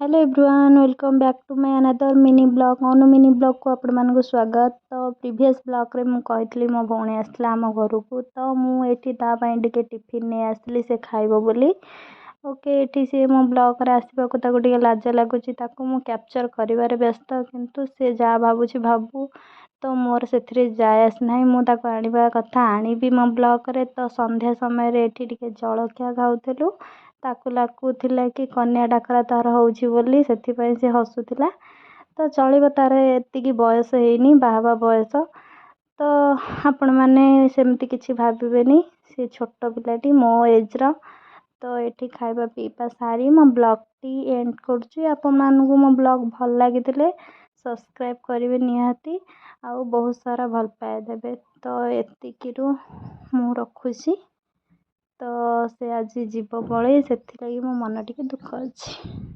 Hello everyone, welcome back to my another mini blog. अनु mini blog को आपण मानक स्वागत। तो प्रीवियस ब्लॉग रे मु कहितली मो भौणी आसला आम घर को, तो मु एठी ता पई टिके टिफिन नै आसली से खाइबो बोली। ओके, एठी से मो ब्लॉग रे आसीबा को ताको टिके लाज लागुची, ताको मु कैप्चर करिवारे व्यस्त, किंतु से जा भाबुची भाबू। तो मोर सेथरे जायस नाही, मु ताको आनिबा कथा आनिबी मो ब्लॉग रे। तो संध्या समय रे एठी टिके जलखिया खाउथलु, ताकू लागुथिला कि कन्या डाकरा तार होउची बोली, सेथिपई से हसुथिला। तो चलिबो, तार एतिकी बयस हेइनी, बाहाबा बयस। तो आपण माने सेमती किछि भाबिबेनी, से छोट पिलाटी मो एज रो। तो एठी खाइबा पीपा सारी मो ब्लॉग टी एंड करछु। आपण मानकु मो ब्लॉग भल लागितिले सब्सक्राइब करिवे निहाती, आ बहुत सारा भल पाए देबे। तो एतिकिरु मु रखुछी। तो से आज जीव पलि, से मो मन टिके दुख अछि।